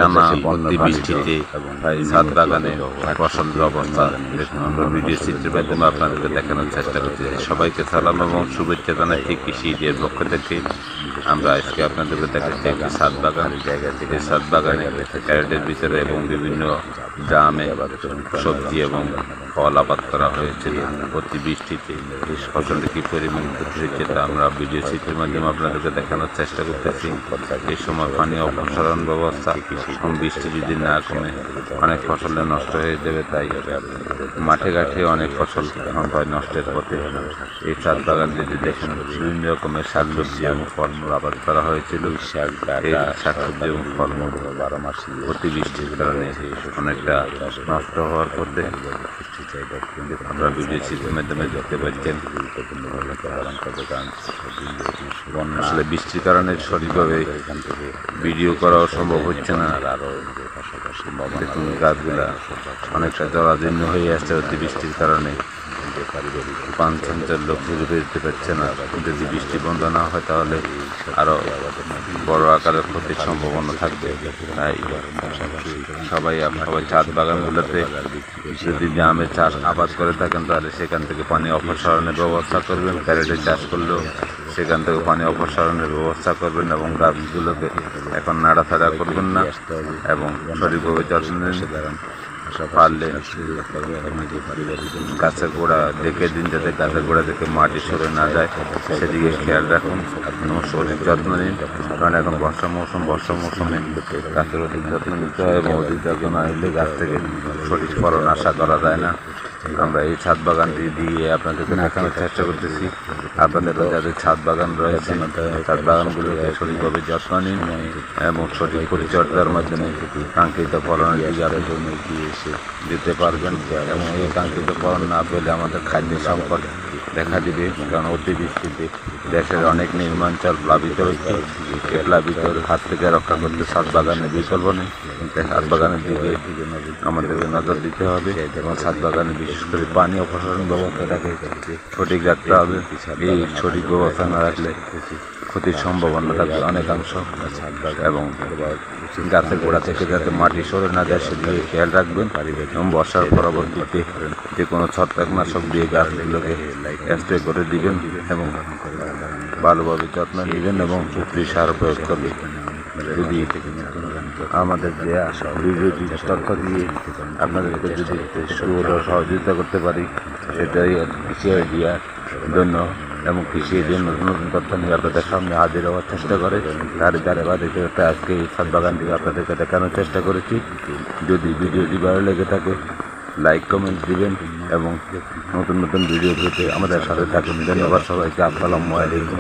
টানা অতি বৃষ্টিতে ছাদ বাগানে ফসলের অবস্থা দেখুন। আমরা ভিডিও চিত্রের মাধ্যমে আপনাদেরকে দেখানোর চেষ্টা করছি। সবাইকে সালাম এবং শুভেচ্ছা জানাচ্ছি কৃষিদের পক্ষ থেকে। আমরা আজকে আপনাদেরকে দেখাচ্ছি একটি ছাদ বাগান। এই ছাদ বাগানে ক্যারেটের ভিতরে এবং বিভিন্ন ড্রামে সবজি এবং ফল আবাদ করা হয়েছিল। অতি বৃষ্টিতে ফসলটি কী পরিমাণ ক্ষতি হয়েছে তা আমরা ভিডিও চিত্রের মাধ্যমে আপনাদেরকে দেখানোর চেষ্টা করতেছি। এই সময় পানি অপসারণ ব্যবস্থা বৃষ্টি যদি না কমে অনেক ফসলে নষ্ট হয়ে যাবে, তাই মাঠে ঘাটে অনেক ফসল প্রায় নষ্টের পথে। এই ছাদ বাগান যদি দেখেন বিভিন্ন রকমের শাকসবজি এবং ফলমূল আবাদ করা হয়েছিল। এই শাকসবজি এবং ফলমূল অতিবৃষ্টির কারণে অনেকটা নষ্ট হওয়ার পথে। আমরা ভিডিও চিত্রের মাধ্যমে দেখতে পাচ্ছেন আসলে বৃষ্টির কারণে সঠিকভাবে ভিডিও করাও সম্ভব হচ্ছে না। দেখুন গাছগুলা অনেকটা জরাজীর্ণ হয়ে আসছে অতিবৃষ্টির কারণে। পাঁচ-ছয় লোক খুঁজে বেরোতে পারছে না। যদি বৃষ্টি বন্ধ না হয় তাহলে আরো বড় আকারের ক্ষতির সম্ভাবনা থাকবে। তাই সবাই ছাদ বাগানগুলোতে যদি আমের চাষ আবাদ করে থাকেন তাহলে সেখান থেকে পানি অপসারণের ব্যবস্থা করবেন। ক্যারেটে চাষ করলেও সেখান থেকে পানি অপসারণের ব্যবস্থা করবেন এবং গাছগুলোকে এখন নাড়াচাড়া করবেন না এবং সঠিকভাবে যত্ন নেন। পারলে গাছের গোড়া দেখে দিন যাতে গাছের গোড়া দেখে মাটি সরে না যায়, সেদিকে খেয়াল রাখুন এবং শরীর যত্ন নিন। কারণ এখন বর্ষা মৌসুমে গাছের অধিক যত্ন নিতে হয় এবং অধিক যত্ন না নিলে গাছ থেকে সঠিক ফলন আশা করা যায় না। আমরা এই ছাদ বাগানটি দিয়ে আপনাদেরকে দেখানোর চেষ্টা করতেছি। আপনাদের যাদের ছাদ বাগান রয়েছে ছাদ বাগানগুলোকে সঠিকভাবে যত্ন নিন এবং সঠিক পরিচর্যার মাধ্যমে কাঙ্ক্ষিত ফলনের দিকে আপনি দিতে পারবেন। এবং এই কাঙ্ক্ষিত ফলন না পেলে আমাদের খাদ্য সংকট দেখা দিবে। কারণ অতিবৃষ্টিতে দেশের অনেক নির্মাঞ্চল প্লাবিত হচ্ছে। এই প্লাবিত হাত থেকে রক্ষা করতে ছাদ বাগানের বিকল্প নেই। ছাদ বাগানের দিকে আমাদেরকে নজর দিতে হবে এবং ছাদ বাগানে বিশেষ করে পানি অপসারণ ব্যবস্থাটাকে সঠিক রাখতে হবে। এই সঠিক ব্যবস্থা না রাখলে ক্ষতির সম্ভাবনা থাকবে অনেকাংশ। এবং গাছের গোড়া থেকে যাতে মাটি সরে না যায় সেদিকে খেয়াল রাখবেন এবং বর্ষার পরবর্তীতে যে কোনো ছত্রাকনাশক দিয়ে গাছগুলোকে স্প্রে করে দিবেন এবং ভালোভাবে যত্ন নেবেন এবং পুষ্টি সার প্রয়োগ করবেন। যদি আমাদের যে তথ্য দিয়ে আপনাদেরকে যদি সহযোগিতা করতে পারি সেটাই কৃষি আইডিয়ার জন্য এবং কৃষির জন্য নতুন তথ্য নিয়ে আপনাদের সামনে হাজির হওয়ার চেষ্টা করে। তার ধারাবাহিকতা আজকে এই ছাদ বাগানটিকে আপনাদেরকে দেখানোর চেষ্টা করেছি। যদি ভিডিওটি ভালো লেগে থাকে লাইক কমেন্ট দিবেন এবং নতুন ভিডিও পেতে আমাদের সাথে থাকুন। ধন্যবাদ সবাইকে। আসসালামু আলাইকুম।